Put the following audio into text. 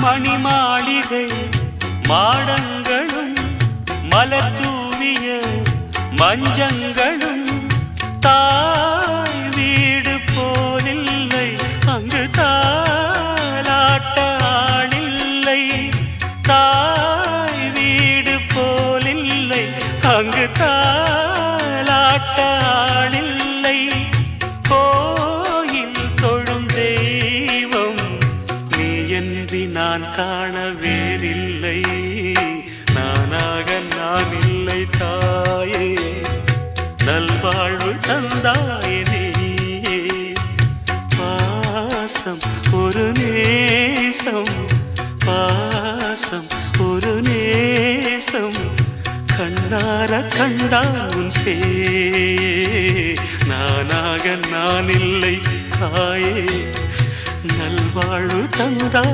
மணிமாளிகை மாடங்களும் மலர் தூவிய மஞ்சங்களும் தாய் வீடு போலில்லை, அங்கு தாலாட்ட ஆளில்லை. தாய் வீடு போலில்லை, அங்கு தாலாட்ட ஆளில்லை. கோயில் தொழும் தெய்வம் நீ என்று நான் காண வேறில்லை. நானாக நான் இல்லை தாயே, நல்வாழ்வு தந்தாயே நீயே. பாசம் ஒரு நேசம், பாசம் ஒரு நேசம், கண்ணார கண்டான் சே. நானாக நான் இல்லை தாயே, நல்வாழ்வு தந்தா